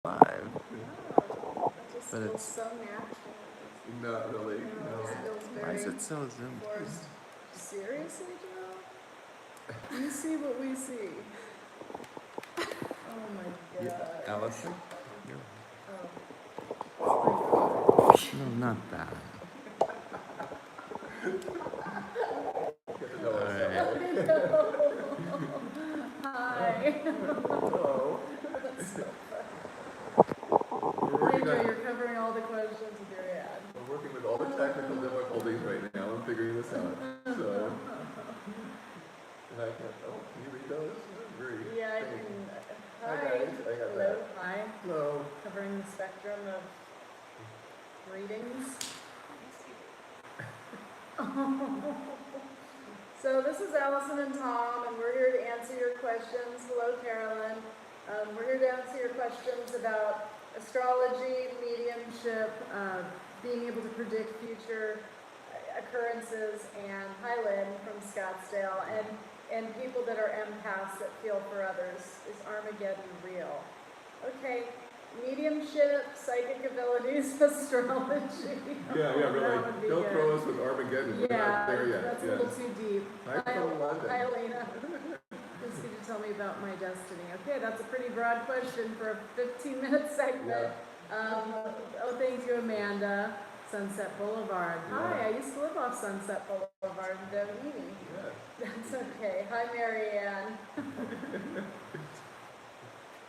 live, Wow, that just but feels it's so natural. Not really, No, no. this feels why is very it so zoomed? forced. Seriously, Joe? You see what we see. Oh my Yeah. god. Allison? Oh. No, not that. Get to know us Alright. that way. Hi. Hello. That's so funny. We're I working know on, you're covering all the questions with your ad. we're working with all the technical difficulties right now and figuring this out. So, and I can't, oh, can you read those? Very Yeah, I faint. can. Hi, Hi. guys. I got Hello. that. Hi. Hello. Covering the spectrum of greetings. So this is Allison and Tom, and we're here to answer your questions. Hello, Carolyn. We're here to answer your questions about astrology, mediumship, being able to predict future occurrences, and hi, Lynn from Scottsdale, and people that are empaths that feel for others. Is Armageddon real? Okay, mediumship, psychic abilities, astrology. Yeah, That really. would be Don't good. throw us with Armageddon. We're Yeah, not there yet. that's a Yeah. little too deep. Hi from London. Hi, Elena. Just could you tell me about my destiny? Okay, that's a pretty broad question for a 15-minute segment. Oh, thank you, Amanda. Sunset Boulevard. Yeah. Hi, I used to live off Sunset Boulevard in Doheny. Yeah. That's okay. Hi, Marianne.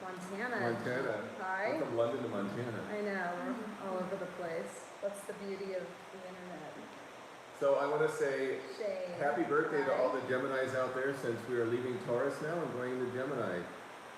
Montana. Montana. Hi. We're from London to Montana. I know, we're all over the place. That's the beauty of the internet. So I want to say Shane. happy birthday to Hi. all the Geminis out there, since we are leaving Taurus now and going into Gemini.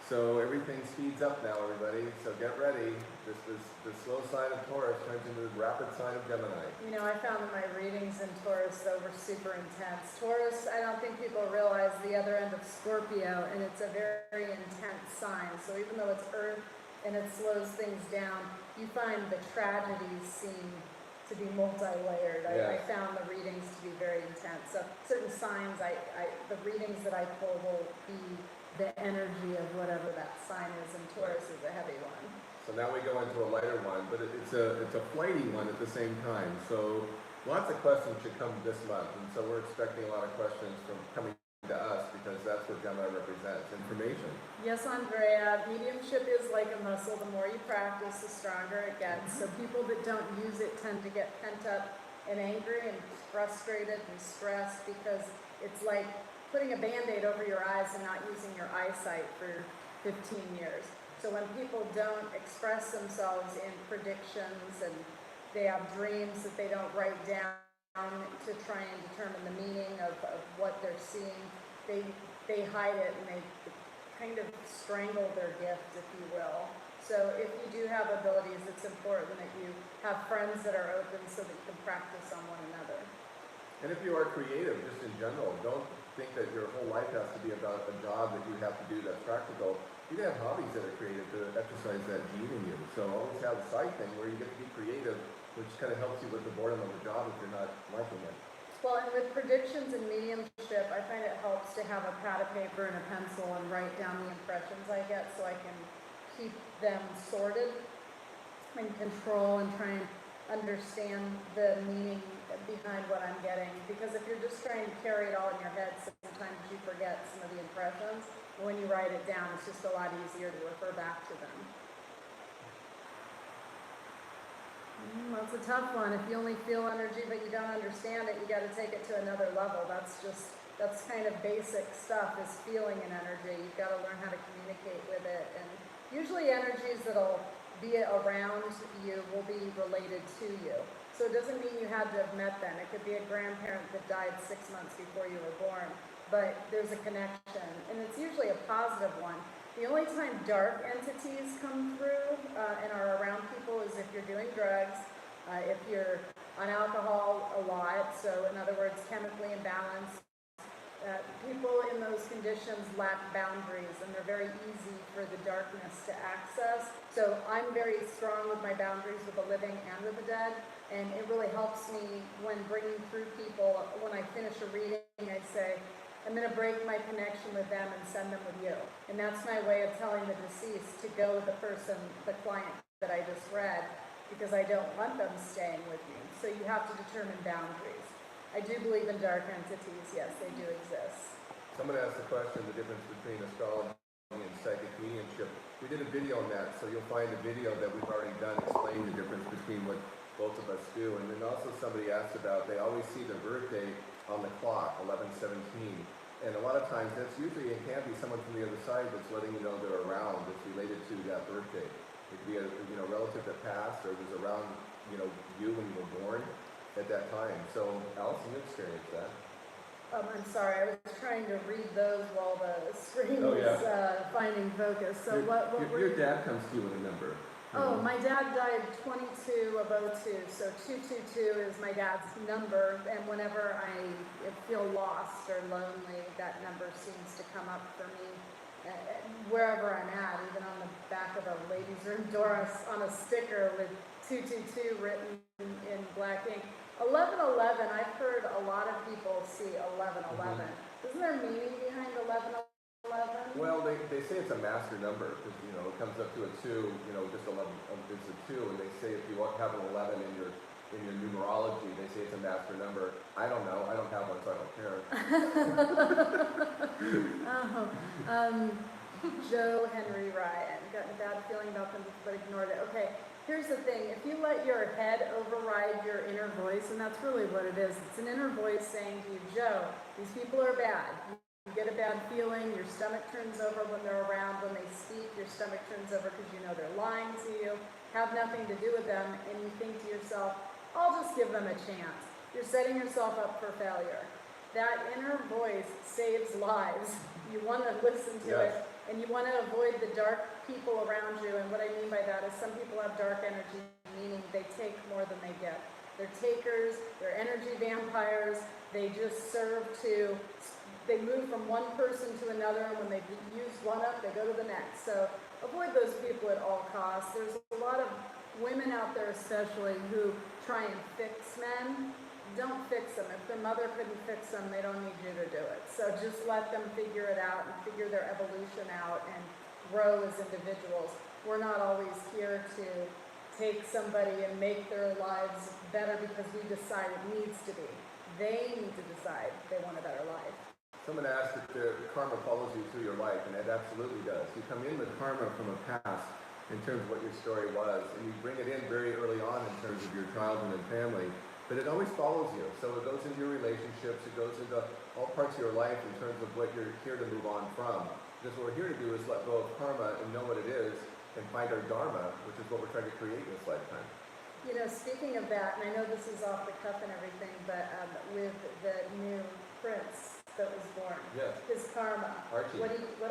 So everything speeds up now, everybody. So get ready. The slow side of Taurus turns into the rapid side of Gemini. You know, I found that my readings in Taurus, though, were super intense. Taurus, I don't think people realize the other end of Scorpio, and it's a very intense sign. So even though it's Earth and it slows things down, you find the tragedies seem to be multi-layered. I Yes. found the readings to be very intense. So certain signs, the readings that I pull will be the energy of whatever that sign is, and Taurus is a heavy one. So now we go into a lighter one, but it's a flighty one at the same time. So lots of questions should come this month, and so we're expecting a lot of questions from coming to us, because that's what Gemini represents, information. Yes, Andrea, mediumship is like a muscle. The more you practice, the stronger it gets. So people that don't use it tend to get pent up and angry and frustrated and stressed, because it's like putting a Band-Aid over your eyes and not using your eyesight for 15 years. So when people don't express themselves in predictions, and they have dreams that they don't write down to try and determine the meaning of what they're seeing, they hide it, and they kind of strangle their gift, if you will. So if you do have abilities, it's important that you have friends that are open so that you can practice on one another. And if you are creative, just in general, don't think that your whole life has to be about a job that you have to do that's practical. You can have hobbies that are creative to exercise that gene in you. So always have a side thing where you get to be creative, which kind of helps you with the boredom of the job if you're not liking it. Well, and with predictions and mediumship, I find it helps to have a pad of paper and a pencil and write down the impressions I get, so I can keep them sorted and control and try and understand the meaning behind what I'm getting. Because if you're just trying to carry it all in your head, sometimes you forget some of the impressions. But when you write it down, it's just a lot easier to refer back to them. That's a tough one. If you only feel energy but you don't understand it, you got to take it to another level. That's kind of basic stuff, is feeling an energy. You've got to learn how to communicate with it. And usually energies that'll be around you will be related to you. So it doesn't mean you had to have met them. It could be a grandparent that died 6 months before you were born, but there's a connection, and it's usually a positive one. The only time dark entities come through and are around people is if you're doing drugs, if you're on alcohol a lot, so in other words, chemically imbalanced. People in those conditions lack boundaries, and they're very easy for the darkness to access. So I'm very strong with my boundaries with the living and with the dead, and it really helps me when bringing through people. When I finish a reading, I say, I'm going to break my connection with them and send them with you. And that's my way of telling the deceased to go with the person, the client that I just read, because I don't want them staying with you. So you have to determine boundaries. I do believe in dark entities. Yes, they do exist. Someone asked the question, the difference between astrology and psychic mediumship. We did a video on that, so you'll find a video that we've already done explaining the difference between what both of us do. And then also somebody asked about, they always see their birthday on the clock, 11:17. And a lot of times that's usually, it can be someone from the other side that's letting you know they're around, that's related to that birthday. It could be a relative that passed or was around you when you were born at that time. So Allison, you experienced that. I'm sorry, I was trying to read those while the screen Oh, yeah. was finding focus. So your dad comes to you with a number. Oh, my dad died 22 of 02, so 222 is my dad's number, and whenever I feel lost or lonely, that number seems to come up for me wherever I'm at, even on the back of a ladies' room door on a sticker with 222 written in black ink. 1111, I've heard a lot of people see 1111. Isn't there meaning behind 1111? Well, they say it's a master number because it comes up to a 2. Just 11. It's a 2, and they say if you have an 11 in your numerology, they say it's a master number. I don't know. I don't have one, so I don't care. Joe Henry Ryan. Got a bad feeling about them, but ignored it. Okay. Here's the thing, if you let your head override your inner voice, and that's really what it is, it's an inner voice saying to you, Joe, these people are bad. You get a bad feeling, your stomach turns over when they're around, when they speak, your stomach turns over because you know they're lying to you, have nothing to do with them, and you think to yourself, I'll just give them a chance. You're setting yourself up for failure. That inner voice saves lives. You want to listen to it. And you want to avoid the dark people around you. And what I mean by that is some people have dark energy, meaning they take more than they get. They're takers, they're energy vampires. They just they move from one person to another, and when they've used one up, they go to the next. So avoid those people at all costs. There's a lot of women out there especially who try and fix men. Don't fix them. If their mother couldn't fix them, they don't need you to do it. So just let them figure it out and figure their evolution out and grow as individuals. We're not always here to take somebody and make their lives better because we decide it needs to be. They need to decide they want a better life. Someone asked if the karma follows you through your life, and it absolutely does. You come in with karma from a past in terms of what your story was, and you bring it in very early on in terms of your childhood and family. But it always follows you. So it goes into your relationships, it goes into all parts of your life in terms of what you're here to move on from. Because what we're here to do is let go of karma and know what it is and find our dharma, which is what we're trying to create in this lifetime. Speaking of that, and I know this is off the cuff and everything, but with the new prince that was born, his karma, Archie.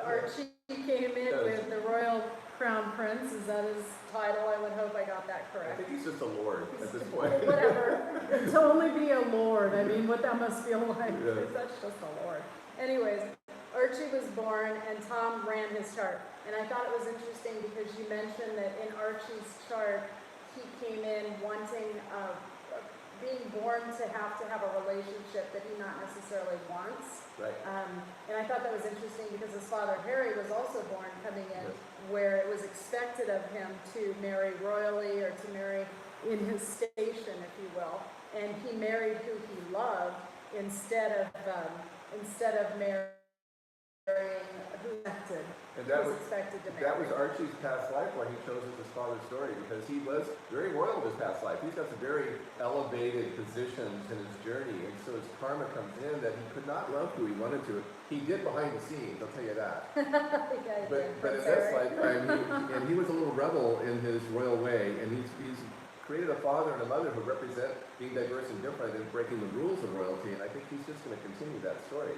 Archie came in with, the royal crown prince, is that his title? I would hope I got that correct. I think he's just a lord at this point. Whatever. To only be a lord, I mean, what that must feel like. Yeah. That's just a lord. Anyways, Archie was born and Tom ran his chart. And I thought it was interesting because you mentioned that in Archie's chart, he came in wanting, being born to have a relationship that he not necessarily wants. Right. And I thought that was interesting because his father Harry was also born coming in where it was expected of him to marry royally or to marry in his station, if you will. And he married who he loved instead of marrying who was expected to marry. That was Archie's past life when he chose his father's story, because he was very royal in his past life. He's got some very elevated positions in his journey, and so his karma comes in that he could not love who he wanted to. He did behind the scenes, I'll tell you that. But in this lifetime, he was a little rebel in his royal way, and he's created a father and a mother who represent being diverse and different and breaking the rules of royalty, and I think he's just going to continue that story.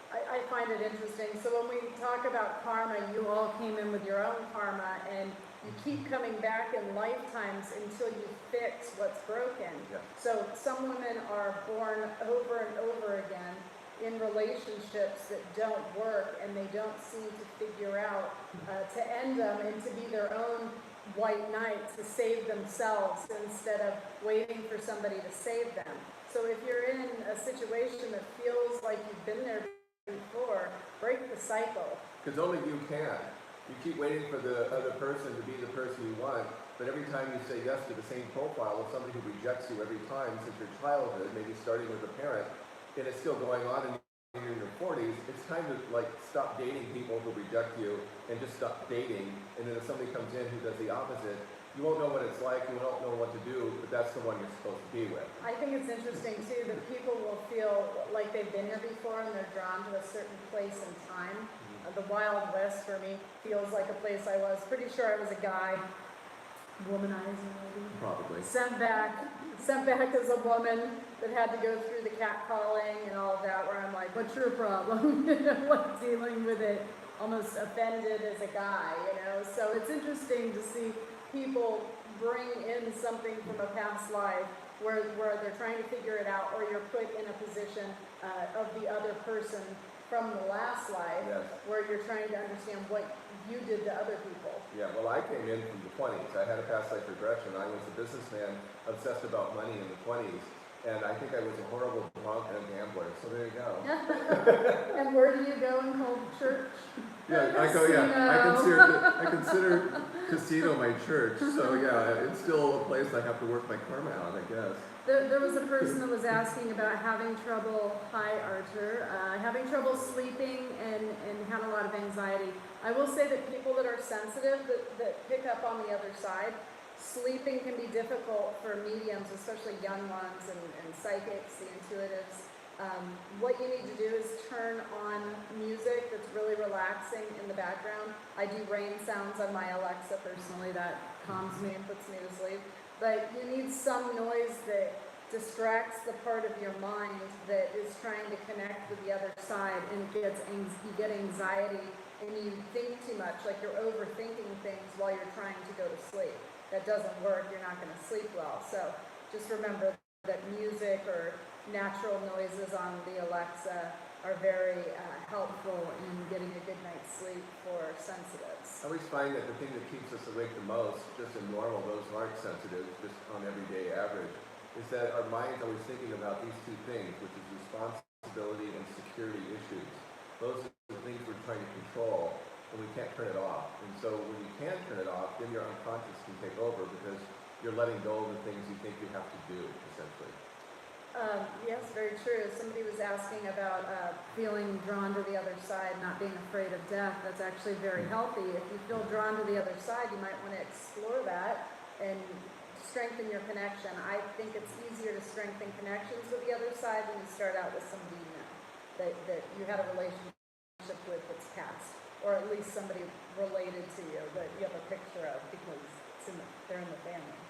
I find it interesting. So when we talk about karma, you all came in with your own karma, and you keep coming back in lifetimes until you fix what's broken. Yeah. So some women are born over and over again in relationships that don't work, and they don't seem to figure out to end them and to be their own white knight to save themselves instead of waiting for somebody to save them. So if you're in a situation that feels like you've been there before. Break the cycle. Because only you can. You keep waiting for the other person to be the person you want, but every time you say yes to the same profile of somebody who rejects you every time since your childhood, maybe starting with a parent, and it's still going on and you're in your 40s, it's time to like stop dating people who reject you and just stop dating. And then if somebody comes in who does the opposite, you won't know what it's like, you won't know what to do, but that's the one you're supposed to be with. I think it's interesting too that people will feel like they've been here before and they're drawn to a certain place and time. The Wild West for me feels like a place I was. Pretty sure I was a guy, womanizing maybe. Probably. Sent back as a woman that had to go through the catcalling and all of that, where I'm like, what's your problem? Like dealing with it, almost offended as a guy, So it's interesting to see people bring in something from a past life where they're trying to figure it out, or you're put in a position of the other person from the last life, yes, where you're trying to understand what you did to other people. Yeah, well, I came in from the 20s. I had a past life regression. I was a businessman obsessed about money in the 20s, and I think I was a horrible drunk and a gambler. So there you go. And where do you go and hold church? Yeah, I go. Yeah, I consider casino my church. So yeah, it's still a place I have to work my karma out, I guess. There was a person that was asking about having trouble, hi Archer, having trouble sleeping and had a lot of anxiety. I will say that people that are sensitive, that pick up on the other side, sleeping can be difficult for mediums, especially young ones and psychics, the intuitives. What you need to do is turn on music that's really relaxing in the background. I do rain sounds on my Alexa personally, that calms me and puts me to sleep. But you need some noise that distracts the part of your mind that is trying to connect with the other side, and you get anxiety and you think too much, like you're overthinking things while you're trying to go to sleep. That doesn't work, you're not going to sleep well. So just remember that music or natural noises on the Alexa are very helpful in getting a good night's sleep for sensitives. I always find that the thing that keeps us awake the most, just in normal, those who aren't sensitive, just on everyday average, is that our mind's always thinking about these two things, which is responsibility and security issues. Those are the things we're trying to control, and we can't turn it off. And so when you can turn it off, then your unconscious can take over because you're letting go of the things you think you have to do, essentially. Yes, very true. Somebody was asking about feeling drawn to the other side, not being afraid of death. That's actually very healthy. If you feel drawn to the other side, you might want to explore that and strengthen your connection. I think it's easier to strengthen connections with the other side when you start out with somebody you know, that you had a relationship with that's past, or at least somebody related to you that you have a picture of because they're in the family.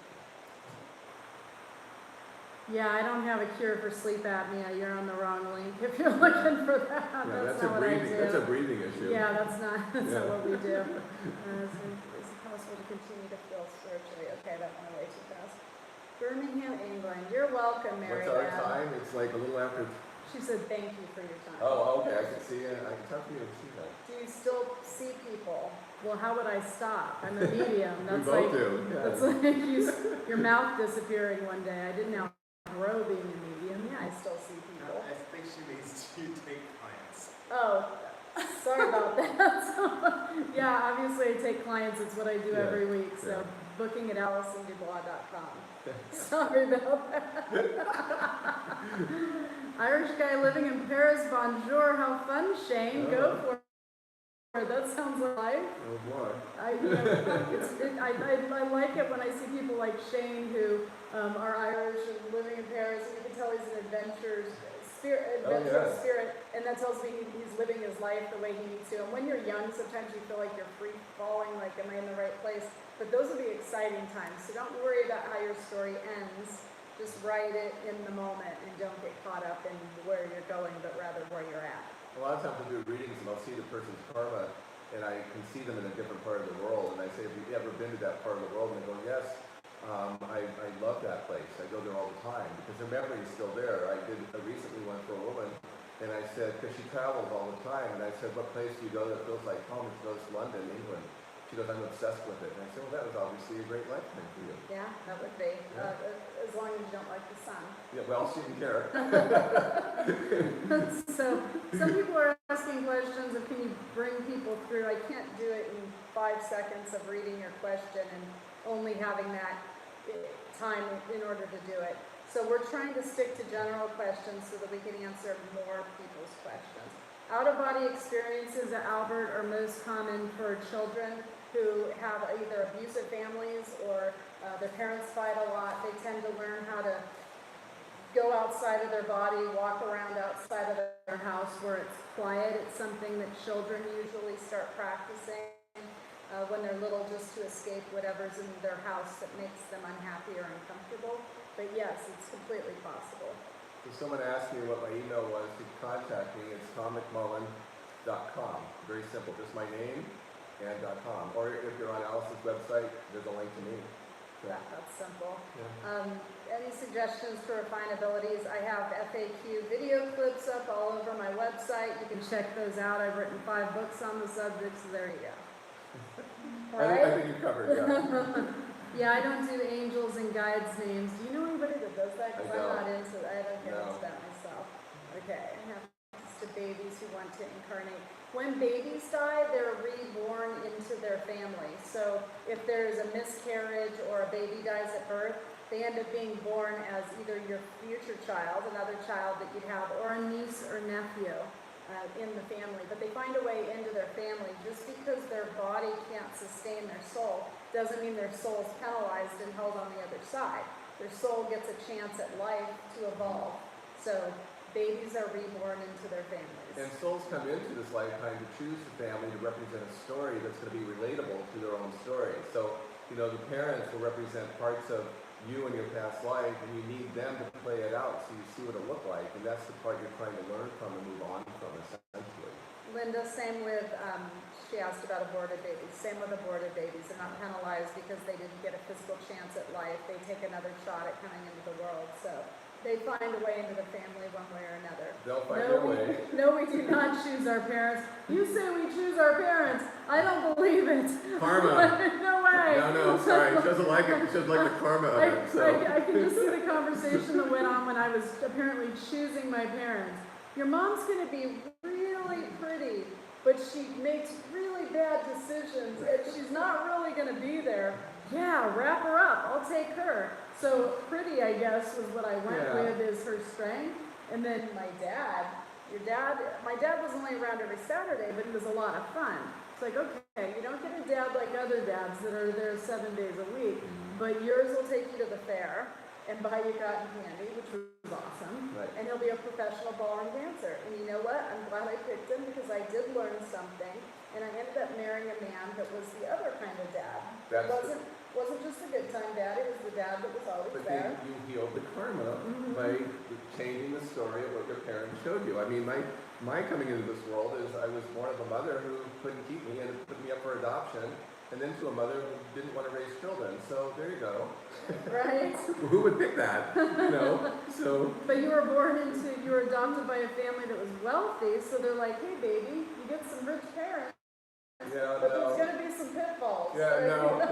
Yeah, I don't have a cure for sleep apnea. You're on the wrong link if you're looking for that. Yeah, that's not what I do. That's a breathing issue. Yeah, that's not what we do. Is it possible to continue to feel spiritually? Okay, that went way too fast. Birmingham, England. You're welcome, Mary. What's our time? It's like a little after. She said thank you for your time. Oh, okay. I can see it. I can talk to you and see that. Do you still see people? Well, how would I stop? I'm a medium. That's we both like, do. Yeah. That's like your mouth disappearing one day. I didn't know. Grow being a medium, yeah, I still see people. I think she means you take clients. Oh, sorry about that. Yeah, obviously I take clients, it's what I do every week, so booking at AllisonDubois.com. Sorry about that. Irish guy living in Paris, bonjour, how fun, Shane, go for it. That sounds like life. Oh boy. I like it when I see people like Shane who are Irish and living in Paris, and you can tell he's an adventurous spirit, and that tells me he's living his life the way he needs to. And when you're young, sometimes you feel like you're free falling, like, am I in the right place? But those are the exciting times, so don't worry about how your story ends. Just write it in the moment and don't get caught up in where you're going, but rather where you're at. A lot of times I'll do readings and I'll see the person's karma, and I can see them in a different part of the world. And I say, have you ever been to that part of the world? And they go, yes, I love that place. I go there all the time because their memory is still there. I recently went for a woman, and I said, because she travels all the time, and I said, what place do you go that feels like home? And she goes, London, England. She goes, I'm obsessed with it. And I said, well, that was obviously a great lifetime for you. Yeah, that would be, as long as you don't like the sun. Yeah, well, she didn't care. So, some people are asking questions and can you bring people through? I can't do it in 5 seconds of reading your question and only having that time in order to do it. So we're trying to stick to general questions so that we can answer more people's questions. Out-of-body experiences at Albert are most common for children who have either abusive families or their parents fight a lot. They tend to learn how to go outside of their body, walk around outside of their house where it's quiet. It's something that children usually start practicing when they're little, just to escape whatever's in their house that makes them unhappy or uncomfortable. But yes, it's completely possible. If someone asked me what my email was to contact me, it's tommcmullen.com. Very simple, just my name and .com. Or if you're on Alice's website, there's a link to me. So, That's simple. yeah. Any suggestions for refine abilities? I have FAQ video clips up all over my website. You can check those out. I've written 5 books on the subject, so there you go. All I right? think you've covered, yeah. Yeah, I don't do angels and guides names. Do you know anybody that does that? Because I'm not into that. I don't get No. into that myself. Okay, I have just to babies who want to incarnate. When babies die, they're reborn into their family. So if there's a miscarriage or a baby dies at birth, they end up being born as either your future child, another child that you'd have, or a niece or nephew in the family. But they find a way into their family. Just because their body can't sustain their soul doesn't mean their soul's penalized and held on the other side. Their soul gets a chance at life to evolve. So babies are reborn into their families. And souls come into this lifetime to choose a family to represent a story that's going to be relatable to their own story. So, the parents will represent parts of you in your past life, and you need them to play it out so you see what it looked like. And that's the part you're trying to learn from and move on from, essentially. Linda, same with, she asked about aborted babies. Same with aborted babies. They're not penalized because they didn't get a physical chance at life. They take another shot at coming into the world. So they find a way into the family one way or another. They'll find their way. No, we do not choose our parents. You say we choose our parents. I don't believe it. Karma. No way. No, sorry. She doesn't like it. She doesn't like the karma of it. So. I can just see the conversation that went on when I was apparently choosing my parents. Your mom's going to be really pretty, but she makes really bad decisions, and she's not really going to be there. Yeah, wrap her up. I'll take her. So pretty, I guess, was what I went with is her strength. And then my dad, my dad was only around every Saturday, but he was a lot of fun. It's like, okay, you don't get a dad like other dads that are there 7 days a week, but yours will take you to the fair and buy you cotton candy, which was awesome. Right. And he'll be a professional ballroom dancer. And you know what? I'm glad I picked him because I did learn something. And I ended up marrying a man that was the other kind of dad. Wasn't just a good time dad, it was the dad that was always But there. you healed the karma by changing the story of what your parents showed you. I mean, my coming into this world is I was born of a mother who couldn't keep me and put me up for adoption, and then to a mother who didn't want to raise children. So there you go. Right? Who would pick that? So. But you were adopted by a family that was wealthy, so they're like, hey baby, you get some rich parents. Yeah, But there's going to be some pitfalls. Yeah, no,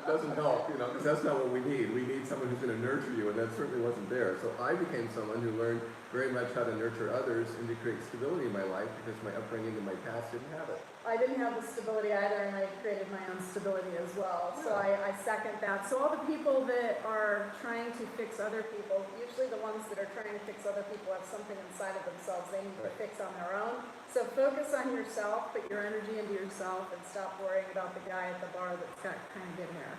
doesn't help, because that's not what we need. We need someone who's going to nurture you, and that certainly wasn't there. So I became someone who learned very much how to nurture others and to create stability in my life because my upbringing in my past didn't have it. I didn't have the stability either, and I created my own stability as well. So I second that. So all the people that are trying to fix other people, usually the ones that are trying to fix other people have something inside of themselves they need to fix on their own. So focus on yourself, put your energy into yourself, and stop worrying about the guy at the bar that's got kind of good hair.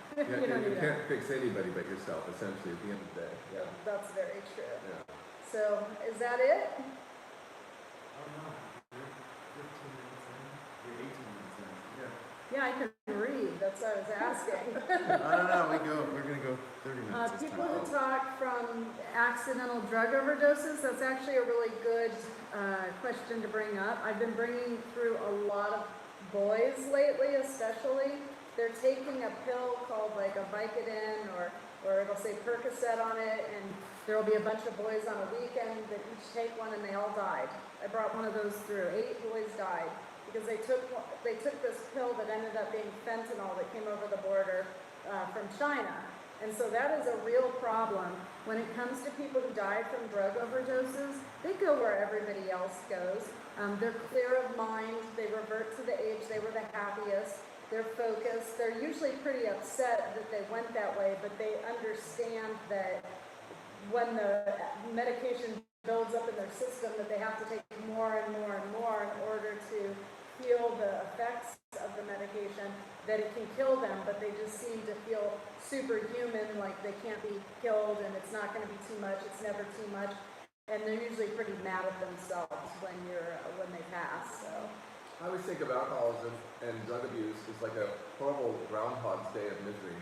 You can't fix anybody but yourself, essentially, at the end of the day. Yeah. That's very true. Yeah. So is that it? Oh no, you're 15 minutes in. You're 18 minutes in. Yeah. Yeah, I can read. That's what I was asking. No, we're gonna go 30 minutes this People time. who talk from accidental drug overdoses, that's actually a really good question to bring up. I've been bringing through a lot of boys lately, especially. They're taking a pill called like a Vicodin or it'll say Percocet on it, and there will be a bunch of boys on a weekend that each take one and they all died. I brought one of those through. 8 boys died because they took this pill that ended up being fentanyl that came over the border from China. And so that is a real problem. When it comes to people who die from drug overdoses, they go where everybody else goes. They're clear of mind, they revert to the age they were the happiest, they're focused, they're usually pretty upset that they went that way, but they understand that when the medication builds up in their system that they have to take more and more and more in order to heal the effects of the medication, that it can kill them, but they just seem to feel superhuman, like they can't be killed and it's not going to be too much, it's never too much, and they're usually pretty mad at themselves when they pass. So I always think of alcoholism and drug abuse as like a horrible Groundhog's Day of misery.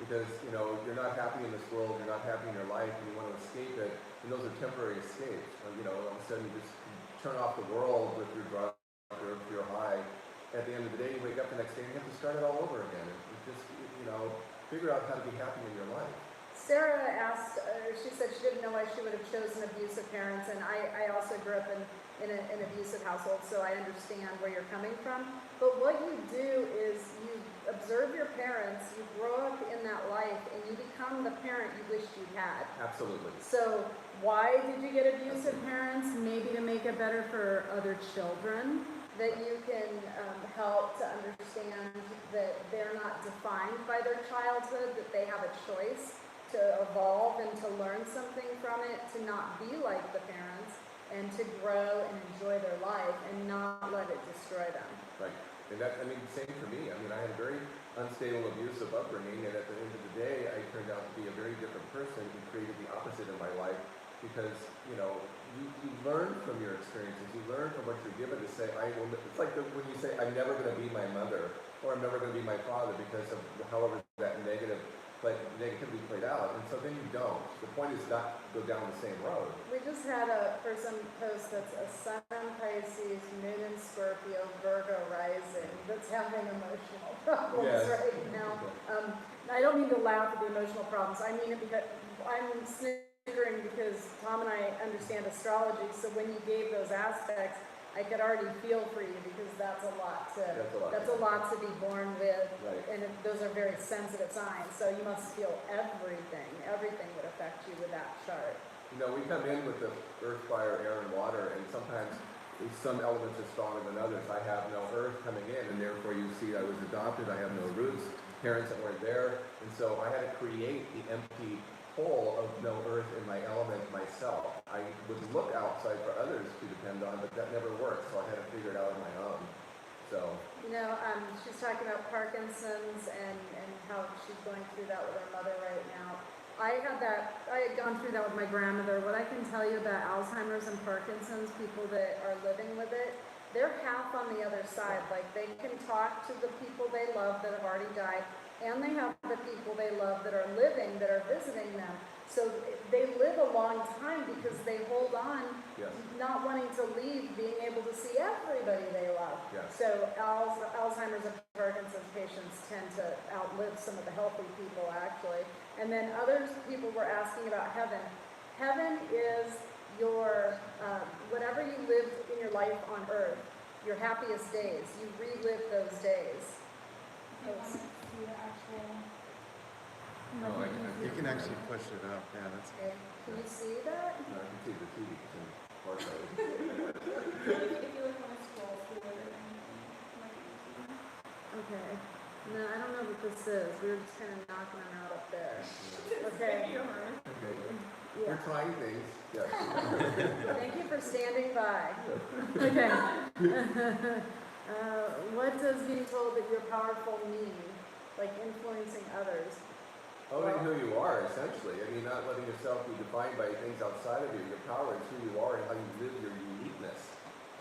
Because, you're not happy in this world, you're not happy in your life, and you want to escape it, and those are temporary escapes. All of a sudden you just turn off the world with your drug or if you're high. At the end of the day, you wake up the next day and you have to start it all over again. And just, figure out how to be happy in your life. Sarah asked, she said she didn't know why she would have chosen abusive parents, and I also grew up in an abusive household, so I understand where you're coming from. But what you do is you observe your parents, you grow up in that life, and you become the parent you wished you had. Absolutely. So why did you get abusive parents? Maybe to make it better for other children, that you can help to understand that they're not defined by their childhood, that they have a choice to evolve and to learn something from it, to not be like the parents, and to grow and enjoy their life and not let it destroy them. Right. And same for me. I had a very unstable, abusive upbringing, and at the end of the day, I turned out to be a very different person and created the opposite in my life because, you learn from your experiences. You learn from what you're given to say, it's like when you say, I'm never going to be my mother, or I'm never going to be my father because of however that negativity played out, and so then you don't. The point is not go down the same road. We just had a person post that's a Sun in Pisces, Moon in Scorpio, Virgo rising, that's having emotional problems right now. I don't mean to laugh at the emotional problems. I mean it because I'm snickering because Tom and I understand astrology, so when you gave those aspects, I could already feel for you because that's a lot to be born with, right. And those are very sensitive signs. So you must feel everything. Everything would affect you with that chart. We come in with the earth, fire, air, and water, and sometimes some elements are stronger than others. I have no earth coming in, and therefore you see I was adopted. I have no roots, parents that weren't there, and so I had to create the empty hole of no earth in my element myself. I would look outside for others to depend on, but that never worked, so I had to figure it out on my own. So she's talking about Parkinson's and how she's going through that with her mother right now. I had gone through that with my grandmother. What I can tell you about Alzheimer's and Parkinson's, people that are living with it, they're half on the other side. Like they can talk to the people they love that have already died, and they have the people they love that are living, that are visiting them. So they live a long time because they hold on, yes. not wanting to leave, being able to see everybody they love. Yes. So Alzheimer's and Parkinson's patients tend to outlive some of the healthy people, actually. And then other people were asking about heaven. Heaven is your, whatever you lived in your life on earth, your happiest days. You relive those days. You can actually push it up. Yeah, that's okay. Can you see that? I can see the TV in Barcode. If you look on a scroll through it, Okay. No, I don't know what this is. We were just kind of knocking them out up there. Okay. Okay. Yeah. We're trying things. Yes. Thank you for standing by. Okay. What does being told that you're powerful mean? Like influencing others? Owning who you are, essentially. Not letting yourself be defined by things outside of you. Your power is who you are and how you live your uniqueness.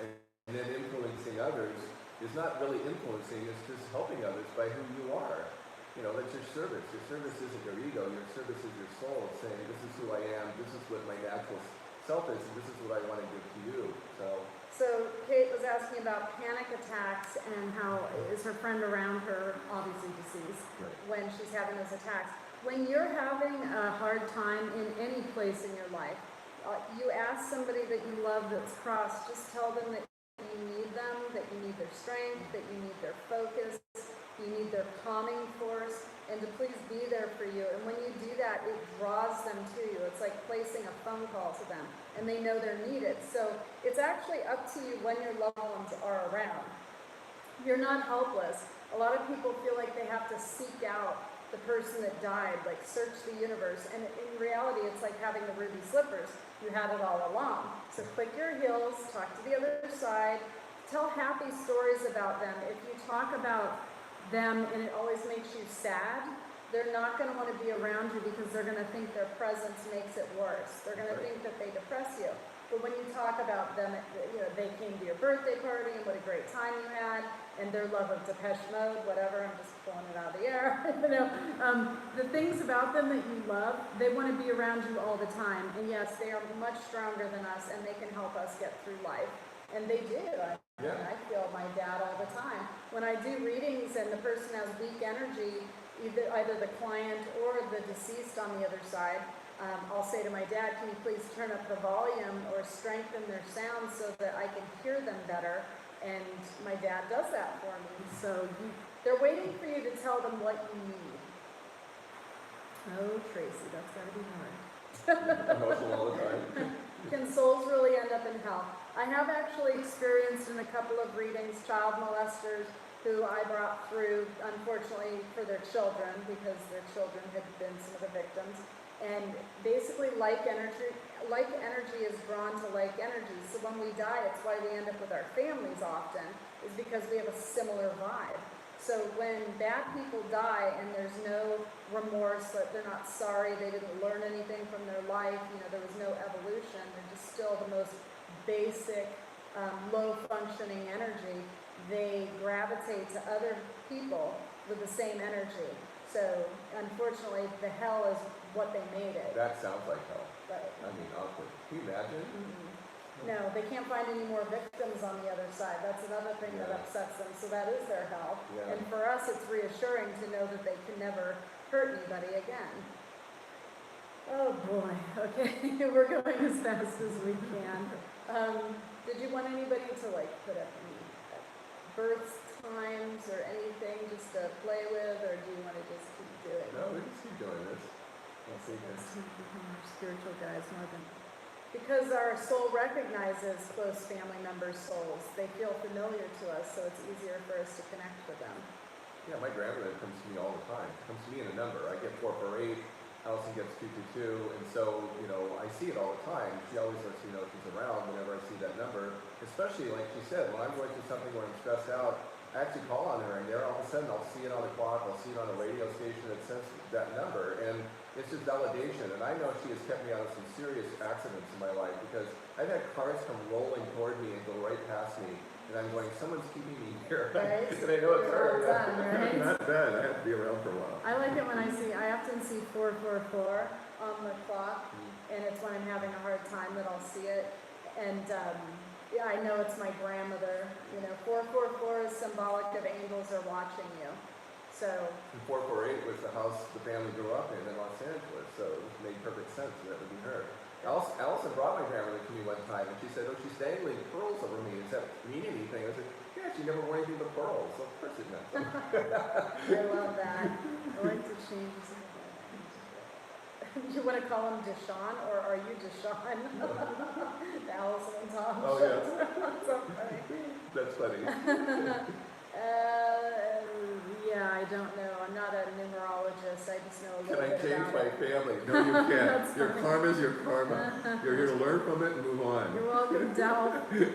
And then influencing others is not really influencing, it's just helping others by who you are. That's your service. Your service isn't your ego. Your service is your soul. It's saying, this is who I am, this is what my natural self is, and this is what I want to give to you. So Kate was asking about panic attacks and how is her friend around her, obviously deceased, right. when she's having those attacks. When you're having a hard time in any place in your life, you ask somebody that you love that's crossed, just tell them that you need them, that you need their strength, that you need their focus, you need their calming force. and to please be there for you. And when you do that, it draws them to you. It's like placing a phone call to them, and they know they're needed. So it's actually up to you when your loved ones are around. You're not helpless. A lot of people feel like they have to seek out the person that died, like search the universe. And in reality, it's like having the ruby slippers. You had it all along. So click your heels, talk to the other side, tell happy stories about them. If you talk about them and it always makes you sad, they're not going to want to be around you because they're going to think their presence makes it worse. They're going to think that they depress you. But when you talk about them, they came to your birthday party and what a great time you had, and their love of Depeche Mode, whatever, I'm just pulling it out of the air. The things about them that you love, they want to be around you all the time. And yes, they are much stronger than us, and they can help us get through life. And they do. I feel my dad all the time. When I do readings and the person has weak energy, either the client or the deceased on the other side, I'll say to my dad, can you please turn up the volume or strengthen their sound so that I can hear them better? And my dad does that for me. So they're waiting for you to tell them what you need. Oh, Tracy, that's got to be hard. Emotional all the time. Can souls really end up in hell? I have actually experienced in a couple of readings child molesters who I brought through, unfortunately, for their children, because their children had been some of the victims. And basically, like energy is drawn to like energy. So when we die, it's why we end up with our families often, is because we have a similar vibe. So when bad people die and there's no remorse, that they're not sorry, they didn't learn anything from their life, there was no evolution, they're just still the most basic, low-functioning energy, they gravitate to other people with the same energy. So unfortunately, the hell is what they made it. That sounds like hell. Right. I mean, awkward. Can you imagine? Mm-hmm. No, they can't find any more victims on the other side. That's another thing that upsets them. So that is their hell. Yeah. And for us, it's reassuring to know that they can never hurt anybody again. Oh boy. Okay, we're going as fast as we can. Did you want anybody to put up any birth times or anything just to play with, or do you want to just keep doing it? No, we can keep doing this. Let's see Let's this. become our spiritual guides more than... Because our soul recognizes close family members' souls, they feel familiar to us, so it's easier for us to connect with them. Yeah, my grandmother comes to me all the time. Comes to me in a number. I get 448, Allison gets 222, and so, I see it all the time. She always lets me know she's around whenever I see that number. Especially, like she said, when I'm going through something where I'm stressed out, I actually call on her, and there all of a sudden I'll see it on the clock, I'll see it on a radio station that says that number, and it's just validation. And I know she has kept me out of some serious accidents in my life, because I've had cars come rolling toward me and go right past me, and I'm going, someone's keeping me here. Right? And I know it's her. Well done, right? Not bad. I have to be around for a while. I like it when I often see 444 on the clock, and it's when I'm having a hard time that I'll see it. And yeah, I know it's my grandmother. 444 is symbolic of angels are watching you. So. And 448 was the house the family grew up in Los Angeles, so it made perfect sense that would be her. Allison brought my grandmother to me one time, and she said, "Oh, she's dangling pearls over me. Does that mean anything?" I said, "Yeah, she never wore anything but pearls, so of course it meant something." I love that. I like to change some of that. You want to call him Deshaun, or are you Deshaun? The Allison and Tom. Oh, yeah. So funny. That's funny. Yeah, I don't know. I'm not a numerologist. I just know a Can little I bit change about my it. family? No, you can't. That's Your fine. karma's your karma. You're here to learn from it and move on. You're welcome, Del. You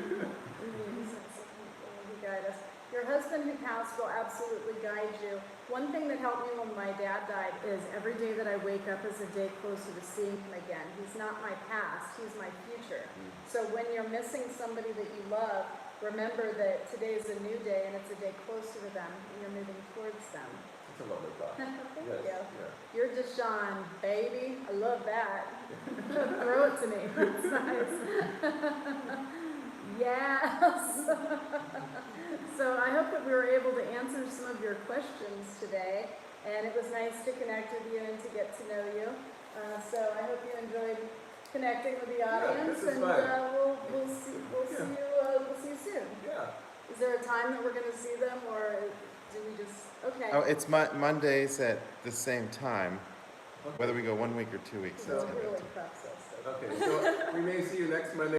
guide us. Your husband who passed will absolutely guide you. One thing that helped me when my dad died is every day that I wake up is a day closer to seeing him again. He's not my past, he's my future. So when you're missing somebody that you love, remember that today is a new day and it's a day closer to them and you're moving towards them. It's a lovely thought. Thank Yes, you. yeah. You're Deshaun, baby. I love that. Throw it to me. That's nice. Yes. So I hope that we were able to answer some of your questions today, and it was nice to connect with you and to get to know you. So I hope you enjoyed connecting with the audience, this is and fun. we'll see you soon. Yeah. Is there a time that we're going to see them, or do do we just, okay. Oh, it's Mondays at the same time. Whether we go 1 week or 2 weeks, So that's gonna be up really to preps us. Okay, so we may see you next Monday.